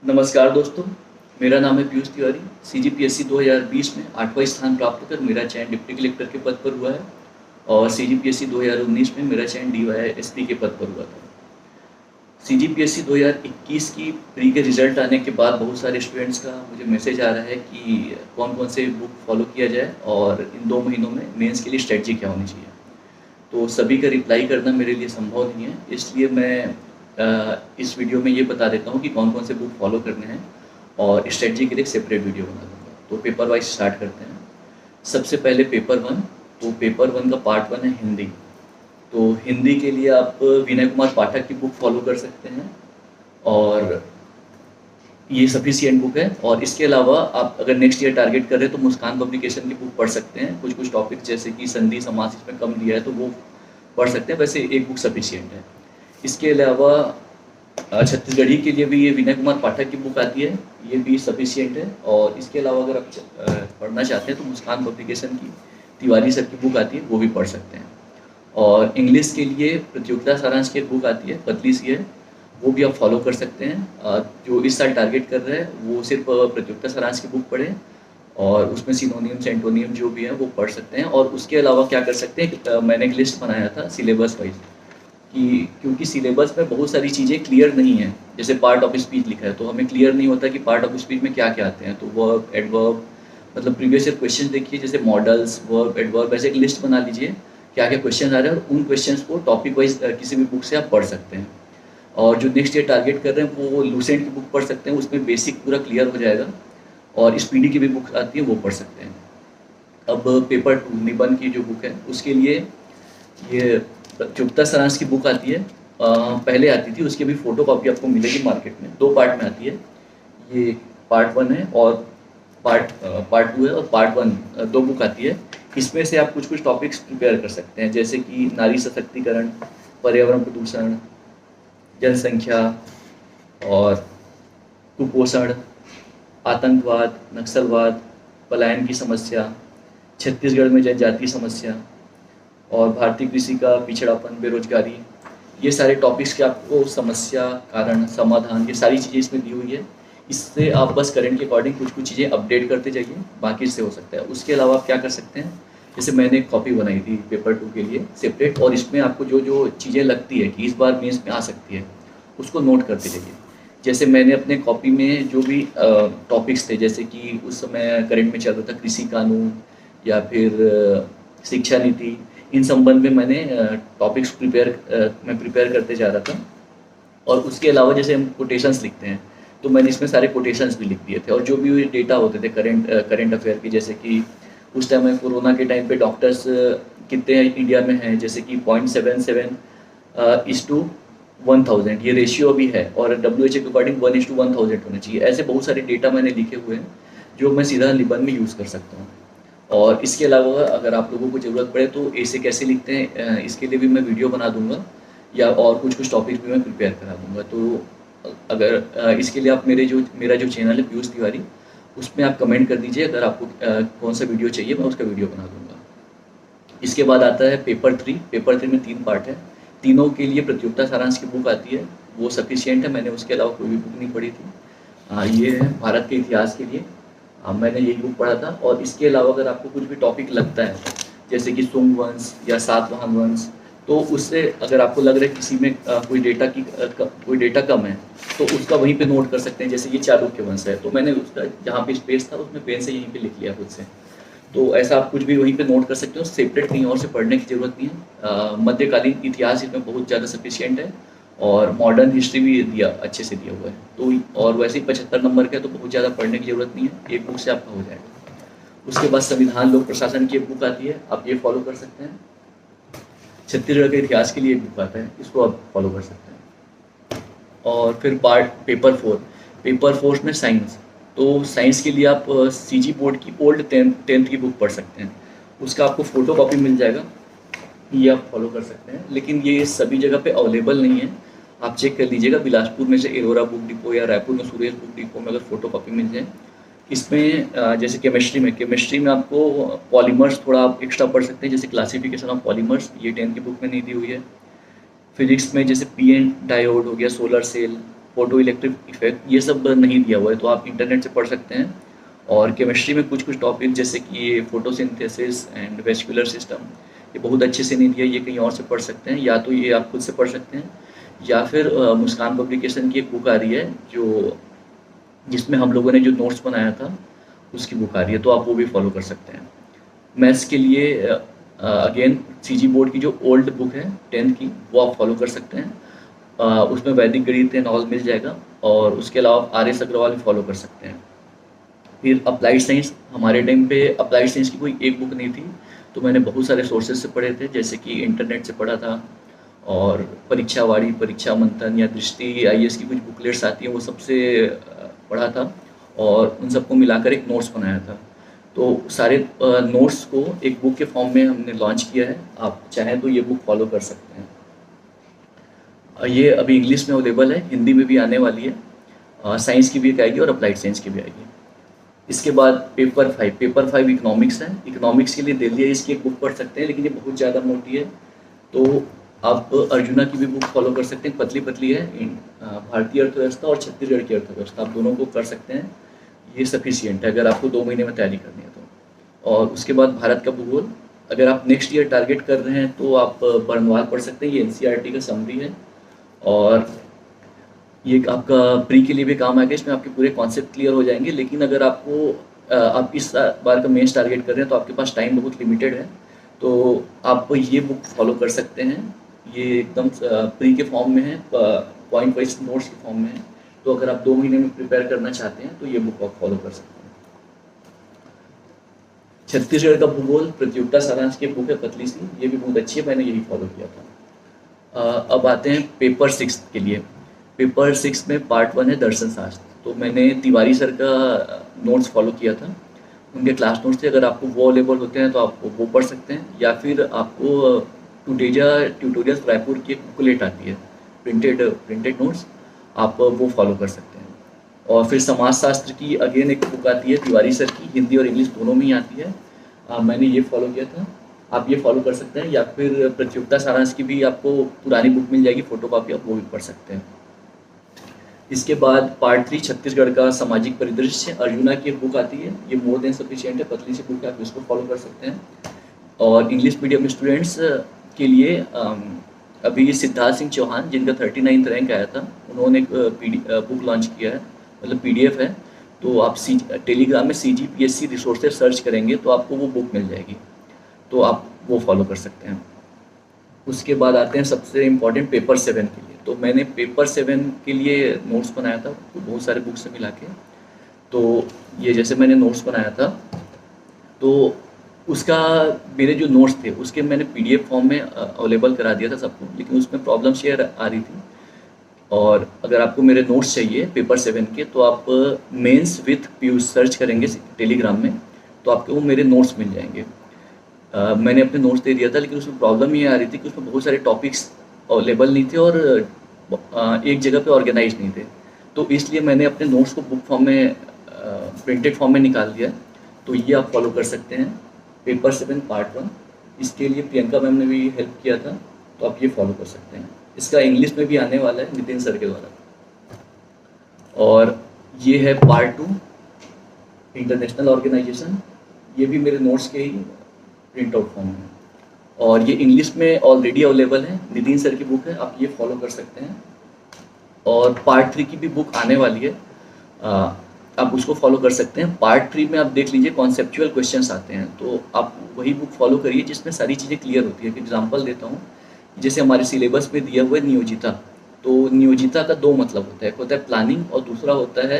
नमस्कार दोस्तों, मेरा नाम है पीयूष तिवारी। सीजीपीएससी 2020 में 8वां स्थान प्राप्त कर मेरा चयन डिप्टी कलेक्टर के पद पर हुआ है और सीजीपीएससी 2019 में मेरा चयन डीवाईएसपी के पद पर हुआ था। सीजीपीएससी 2021 की प्री के रिजल्ट आने के बाद बहुत सारे स्टूडेंट्स का मुझे मैसेज आ रहा है कि कौन कौन से बुक फॉलो किया जाए और इन 2 महीनों में मेंस के लिए स्ट्रेटजी क्या होनी चाहिए। तो सभी का रिप्लाई करना मेरे लिए संभव नहीं है, इसलिए मैं इस वीडियो में ये बता देता हूँ कि कौन कौन से बुक फॉलो करने हैं और स्ट्रेटजी के लिए सेपरेट वीडियो बना दूँगा। तो पेपर वाइज स्टार्ट करते हैं। सबसे पहले पेपर 1। तो पेपर 1 का पार्ट 1 है हिंदी। तो हिंदी के लिए आप विनय कुमार पाठक की बुक फॉलो कर सकते हैं और ये सफिशिएंट बुक है। और इसके अलावा आप अगर नेक्स्ट ईयर टारगेट कर रहे हैं तो मुस्कान पब्लिकेशन की बुक पढ़ सकते हैं। कुछ कुछ टॉपिक जैसे कि संधि समास इसमें कम दिया है तो वो पढ़ सकते हैं, वैसे एक बुक सफिशिएंट है। इसके अलावा छत्तीसगढ़ी के लिए भी ये विनय कुमार पाठक की बुक आती है, ये भी सफिशिएंट है। और इसके अलावा अगर आप पढ़ना चाहते हैं तो मुस्कान पब्लिकेशन की तिवारी सर की बुक आती है, वो भी पढ़ सकते हैं। और इंग्लिश के लिए प्रतियोगिता सारांश की एक बुक आती है, पतली सी है, वो भी आप फॉलो कर सकते हैं। जो इस साल टारगेट कर रहे हैं वो सिर्फ प्रतियोगिता सारांश की बुक पढ़ें और उसमें सिनोनियम सेंटोनियम जो भी है वो पढ़ सकते हैं। और उसके अलावा क्या कर सकते हैं, मैंने एक लिस्ट बनाया था सिलेबस वाइज कि क्योंकि सिलेबस में बहुत सारी चीज़ें क्लियर नहीं है। जैसे पार्ट ऑफ स्पीच लिखा है तो हमें क्लियर नहीं होता कि पार्ट ऑफ स्पीच में क्या क्या आते हैं। तो वर्ब, एडवर्ब, मतलब प्रीवियस ईयर क्वेश्चन देखिए, जैसे मॉडल्स, वर्ब, एडवर्ब, ऐसे एक लिस्ट बना लीजिए क्या क्या क्वेश्चन आ रहे हैं और उन क्वेश्चंस को टॉपिक वाइज किसी भी बुक से आप पढ़ सकते हैं। और जो नेक्स्ट ईयर टारगेट कर रहे हैं वो लूसेंट की बुक पढ़ सकते हैं, उसमें बेसिक पूरा क्लियर हो जाएगा। और स्पीडी की भी बुक आती है वो पढ़ सकते हैं। अब पेपर 2 निबंध की जो बुक है उसके लिए ये प्रतियोगिता सारांश की बुक आती है। पहले आती थी, उसकी भी फोटो कॉपी आपको मिलेगी मार्केट में। 2 पार्ट में आती है, ये पार्ट 1 है और पार्ट 2 है। और पार्ट 1 2 बुक आती है। इसमें से आप कुछ कुछ टॉपिक्स प्रिपेयर कर सकते हैं, जैसे कि नारी सशक्तिकरण, पर्यावरण प्रदूषण, जनसंख्या और कुपोषण, आतंकवाद, नक्सलवाद, पलायन की समस्या, छत्तीसगढ़ में जनजातीय समस्या और भारतीय कृषि का पिछड़ापन, बेरोजगारी, ये सारे टॉपिक्स के आपको समस्या, कारण, समाधान, ये सारी चीज़ें इसमें दी हुई है। इससे आप बस करंट के अकॉर्डिंग कुछ कुछ चीज़ें अपडेट करते जाइए, बाकी इससे हो सकता है। उसके अलावा आप क्या कर सकते हैं, जैसे मैंने एक कॉपी बनाई थी पेपर 2 के लिए सेपरेट, और इसमें आपको जो जो चीज़ें लगती है कि इस बार मेंस में आ सकती है उसको नोट करते जाइए। जैसे मैंने अपने कॉपी में जो भी टॉपिक्स थे, जैसे कि उस समय करंट में चल रहा था कृषि कानून या फिर शिक्षा नीति, इन संबंध में मैंने टॉपिक्स मैं प्रिपेयर करते जा रहा था। और उसके अलावा जैसे हम कोटेशंस लिखते हैं तो मैंने इसमें सारे कोटेशंस भी लिख दिए थे। और जो भी डेटा होते थे करंट अफेयर के, जैसे कि उस टाइम में कोरोना के टाइम पे डॉक्टर्स कितने इंडिया में हैं, जैसे कि 0.77:1000 ये रेशियो भी है। और WHO के अकॉर्डिंग 1:1000 होना चाहिए। ऐसे बहुत सारे डेटा मैंने लिखे हुए हैं जो मैं सीधा निबंध में यूज़ कर सकता हूँ। और इसके अलावा अगर आप लोगों को ज़रूरत पड़े तो ऐसे कैसे लिखते हैं इसके लिए भी मैं वीडियो बना दूंगा, या और कुछ कुछ टॉपिक्स भी मैं प्रिपेयर करा दूंगा। तो अगर इसके लिए आप मेरा जो चैनल है पीयूष तिवारी, उसमें आप कमेंट कर दीजिए अगर आपको कौन सा वीडियो चाहिए, मैं उसका वीडियो बना दूंगा। इसके बाद आता है पेपर 3। पेपर 3 में 3 पार्ट है। तीनों के लिए प्रतियोगिता सारांश की बुक आती है, वो सफिशियंट है। मैंने उसके अलावा कोई भी बुक नहीं पढ़ी थी। ये है भारत के इतिहास के लिए, मैंने यही बुक पढ़ा था। और इसके अलावा अगर आपको कुछ भी टॉपिक लगता है, जैसे कि सुंग वंश या सातवाहन वंश, तो उससे अगर आपको लग रहा है किसी में कोई डेटा कम है तो उसका वहीं पे नोट कर सकते हैं। जैसे ये चालुक्य वंश है तो मैंने उसका जहाँ पे स्पेस था उसमें पेन से यहीं पे लिख लिया खुद से। तो ऐसा आप कुछ भी वहीं पे नोट कर सकते हो, सेपरेट कहीं और से पढ़ने की ज़रूरत नहीं है। मध्यकालीन इतिहास इसमें बहुत ज़्यादा सफिशियंट है और मॉडर्न हिस्ट्री भी अच्छे से दिया हुआ है। तो और वैसे ही 75 नंबर का है तो बहुत ज़्यादा पढ़ने की ज़रूरत नहीं है, एक बुक से आपका हो जाएगा। उसके बाद संविधान लोक प्रशासन की एक बुक आती है, आप ये फॉलो कर सकते हैं। छत्तीसगढ़ के इतिहास के लिए एक बुक आता है, इसको आप फॉलो कर सकते हैं। और फिर पेपर 4 में साइंस। तो साइंस के लिए आप CG बोर्ड की ओल्ड 10th की बुक पढ़ सकते हैं, उसका आपको फोटो कॉपी मिल जाएगा, ये आप फॉलो कर सकते हैं। लेकिन ये सभी जगह पे अवेलेबल नहीं है, आप चेक कर लीजिएगा। बिलासपुर में से एरोरा बुक डिपो या रायपुर में सुरेश बुक डिपो में अगर फोटो कॉपी मिल जाए। इसमें जैसे केमिस्ट्री में आपको पॉलीमर्स थोड़ा आप एक्स्ट्रा पढ़ सकते हैं, जैसे क्लासिफिकेशन ऑफ पॉलीमर्स, ये 10th की बुक में नहीं दी हुई है। फिजिक्स में जैसे PN डायोड हो गया, solar cell, photoelectric effect, ये सब नहीं दिया हुआ है, तो आप इंटरनेट से पढ़ सकते हैं। और केमिस्ट्री में कुछ कुछ टॉपिक जैसे कि ये फोटोसिंथेसिस एंड वेस्कुलर सिस्टम, ये बहुत अच्छे से नहीं दिया, ये कहीं और से पढ़ सकते हैं, या तो ये आप खुद से पढ़ सकते हैं, या फिर मुस्कान पब्लिकेशन की एक बुक आ रही है जो जिसमें हम लोगों ने जो नोट्स बनाया था उसकी बुक आ रही है, तो आप वो भी फॉलो कर सकते हैं। मैथ्स के लिए अगेन सीजी बोर्ड की जो ओल्ड बुक है 10th की, वो आप फॉलो कर सकते हैं। उसमें वैदिक गणित एंड ऑल मिल जाएगा, और उसके अलावा आर एस अग्रवाल भी फॉलो कर सकते हैं। फिर अप्लाइड साइंस, हमारे टाइम पे अप्लाइड साइंस की कोई एक बुक नहीं थी, तो मैंने बहुत सारे सोर्सेज से पढ़े थे, जैसे कि इंटरनेट से पढ़ा था, और परीक्षावाड़ी, परीक्षा मंथन या दृष्टि आईएएस की कुछ बुकलेट्स आती हैं वो सबसे पढ़ा था, और उन सबको मिलाकर एक नोट्स बनाया था। तो सारे नोट्स को एक बुक के फॉर्म में हमने लॉन्च किया है, आप चाहें तो ये बुक फॉलो कर सकते हैं। ये अभी इंग्लिश में अवेलेबल है, हिंदी में भी आने वाली है, साइंस की भी एक आएगी और अप्लाइड साइंस की भी आएगी। इसके बाद पेपर 5 इकोनॉमिक्स है। इकोनॉमिक्स के लिए दिल्ली इसकी एक बुक पढ़ सकते हैं, लेकिन ये बहुत ज़्यादा मोटी है, तो आप अर्जुना की भी बुक फॉलो कर सकते हैं, पतली पतली है। भारतीय अर्थव्यवस्था और छत्तीसगढ़ की अर्थव्यवस्था, आप दोनों को कर सकते हैं, ये सफिशियंट है अगर आपको 2 महीने में तैयारी करनी है तो। और उसके बाद भारत का भूगोल, अगर आप नेक्स्ट ईयर टारगेट कर रहे हैं तो आप बर्नवाल पढ़ सकते हैं, ये एनसीईआरटी का समरी है, और ये आपका प्री के लिए भी काम आएगा, इसमें आपके पूरे कॉन्सेप्ट क्लियर हो जाएंगे। लेकिन अगर आपको आप इस बार का मेंस टारगेट कर रहे हैं तो आपके पास टाइम बहुत लिमिटेड है, तो आप ये बुक फॉलो कर सकते हैं। ये एकदम प्री के फॉर्म में है, पॉइंट वाइज नोट्स के फॉर्म में है, तो अगर आप 2 महीने में प्रिपेयर करना चाहते हैं तो ये बुक आप फॉलो कर सकते हैं। छत्तीसगढ़ का भूगोल प्रतियोगिता सारांश की बुक है, पतली सी, ये भी बहुत अच्छी है, मैंने यही फॉलो किया था। अब आते हैं पेपर 6 के लिए। पेपर 6 में पार्ट 1 है दर्शन शास्त्र, तो मैंने तिवारी सर का नोट्स फॉलो किया था, उनके क्लास नोट्स थे। अगर आपको वो अवेलेबल होते हैं तो आप वो पढ़ सकते हैं, या फिर आपको टुडेजा ट्यूटोरियल्स रायपुर की एक बुकलेट आती है, प्रिंटेड नोट्स, आप वो फॉलो कर सकते हैं। और फिर समाजशास्त्र की अगेन एक बुक आती है तिवारी सर की, हिंदी और इंग्लिश दोनों में ही आती है, मैंने ये फॉलो किया था, आप ये फॉलो कर सकते हैं। या फिर प्रतियोगिता सारांश की भी आपको पुरानी बुक मिल जाएगी फोटो कॉपी, आप वो भी पढ़ सकते हैं। इसके बाद पार्ट 3 छत्तीसगढ़ का सामाजिक परिदृश्य, अर्जुना की एक बुक आती है, ये मोर देन सफिशिएंट है, पतली सी बुक है, आप इसको फॉलो कर सकते हैं। और इंग्लिश मीडियम स्टूडेंट्स के लिए अभी सिद्धार्थ सिंह चौहान, जिनका 39th रैंक आया था, उन्होंने एक बुक लॉन्च किया है, मतलब पीडीएफ है, तो आप टेलीग्राम में CGPSC रिसोर्सेज सर्च करेंगे तो आपको वो बुक मिल जाएगी, तो आप वो फॉलो कर सकते हैं। उसके बाद आते हैं सबसे इम्पॉर्टेंट पेपर 7 के लिए। तो मैंने पेपर 7 के लिए नोट्स बनाया था, तो बहुत सारे बुक्स से मिला के, तो ये जैसे मैंने नोट्स बनाया था, तो उसका मेरे जो नोट्स थे उसके मैंने PDF फॉर्म में अवेलेबल करा दिया था सबको, लेकिन उसमें प्रॉब्लम शेयर आ रही थी। और अगर आपको मेरे नोट्स चाहिए पेपर 7 के, तो आप मेंस विथ पीयूष सर्च करेंगे टेलीग्राम में, तो आपको वो मेरे नोट्स मिल जाएंगे। मैंने अपने नोट्स दे दिया था, लेकिन उसमें प्रॉब्लम ये आ रही थी कि उसमें बहुत सारे टॉपिक्स अवेलेबल नहीं थे और एक जगह पे ऑर्गेनाइज नहीं थे, तो इसलिए मैंने अपने नोट्स को बुक फॉर्म में प्रिंटेड फॉर्म में निकाल दिया। तो ये आप फॉलो कर सकते हैं, पेपर 7 पार्ट 1, इसके लिए प्रियंका मैम ने भी हेल्प किया था, तो आप ये फॉलो कर सकते हैं। इसका इंग्लिश में भी आने वाला है नितिन सर के द्वारा। और ये है पार्ट 2 इंटरनेशनल ऑर्गेनाइजेशन, ये भी मेरे नोट्स के ही प्रिंट आउट फॉर्म में, और ये इंग्लिश में ऑलरेडी अवेलेबल है, नितिन सर की बुक है, आप ये फॉलो कर सकते हैं। और पार्ट 3 की भी बुक आने वाली है, आप उसको फॉलो कर सकते हैं। पार्ट 3 में आप देख लीजिए कॉन्सेप्चुअल क्वेश्चंस आते हैं, तो आप वही बुक फॉलो करिए जिसमें सारी चीज़ें क्लियर होती है। एग्जांपल देता हूँ, जैसे हमारे सिलेबस में दिया हुआ है नियोजिता, तो नियोजिता का 2 मतलब होता है, एक होता है प्लानिंग और दूसरा होता है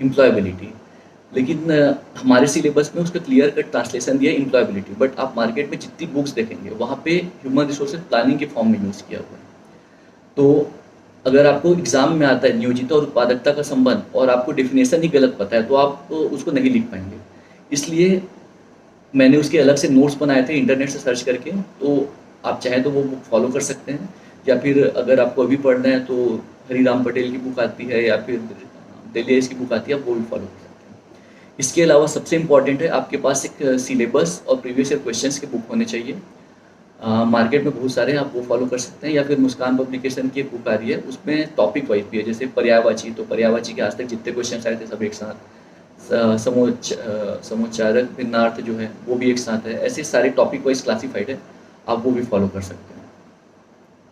एम्प्लॉयबिलिटी। लेकिन हमारे सिलेबस में उसका क्लियर कट ट्रांसलेशन दिया है एम्प्लॉयबिलिटी, बट आप मार्केट में जितनी बुक्स देखेंगे वहाँ पे ह्यूमन रिसोर्सेज प्लानिंग के फॉर्म में यूज़ किया हुआ है। तो अगर आपको एग्जाम में आता है नियोजिता और उत्पादकता का संबंध और आपको डेफिनेशन ही गलत पता है, तो आप उसको नहीं लिख पाएंगे। इसलिए मैंने उसके अलग से नोट्स बनाए थे इंटरनेट से सर्च करके, तो आप चाहें तो वो बुक फॉलो कर सकते हैं, या फिर अगर आपको अभी पढ़ना है तो हरिराम पटेल की बुक आती है या फिर दिल्ली की बुक आती है, आप वो भी फॉलो कर सकते हैं। इसके अलावा सबसे इम्पॉर्टेंट है आपके पास एक सिलेबस और प्रीवियस ईयर क्वेश्चंस के बुक होने चाहिए। मार्केट में बहुत सारे हैं, आप वो फॉलो कर सकते हैं, या फिर मुस्कान पब्लिकेशन की एक बुक आ रही है, उसमें टॉपिक वाइज भी है, जैसे पर्यायवाची, तो पर्यायवाची के आज तक जितने क्वेश्चन आए थे सब एक साथ, समोच्चारक भिन्नार्थ जो है वो भी एक साथ है, ऐसे सारे टॉपिक वाइज क्लासीफाइड है, आप वो भी फॉलो कर सकते हैं।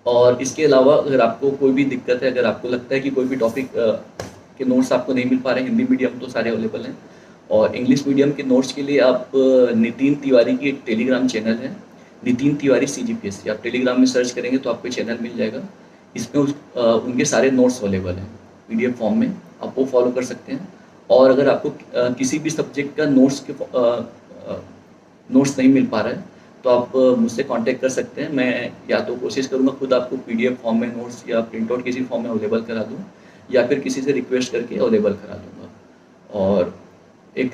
और इसके अलावा अगर आपको कोई भी दिक्कत है, अगर आपको लगता है कि कोई भी टॉपिक के नोट्स आपको नहीं मिल पा रहे, हिंदी मीडियम तो सारे अवेलेबल हैं, और इंग्लिश मीडियम के नोट्स के लिए आप नितिन तिवारी की एक टेलीग्राम चैनल है, नितिन तिवारी CGPSC, आप टेलीग्राम में सर्च करेंगे तो आपको चैनल मिल जाएगा। इसमें उनके सारे नोट्स अवेलेबल हैं PDF फॉर्म में, आप वो फॉलो कर सकते हैं। और अगर आपको किसी भी सब्जेक्ट का नोट्स नहीं मिल पा रहा है तो आप मुझसे कांटेक्ट कर सकते हैं। मैं या तो कोशिश करूँगा खुद आपको PDF फॉर्म में नोट्स या प्रिंट आउट किसी फॉर्म में अवेलेबल करा दूँ, या फिर किसी से रिक्वेस्ट करके अवेलेबल करा दूँगा। और एक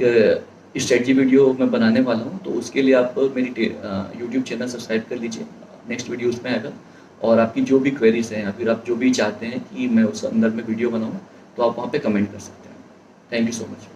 स्ट्रेटजी वीडियो मैं बनाने वाला हूँ, तो उसके लिए आप मेरी यूट्यूब चैनल सब्सक्राइब कर लीजिए, नेक्स्ट वीडियो उसमें आएगा। और आपकी जो भी क्वेरीज हैं या फिर आप जो भी चाहते हैं कि मैं उस अंदर में वीडियो बनाऊँ, तो आप वहाँ पे कमेंट कर सकते हैं। Thank you so much.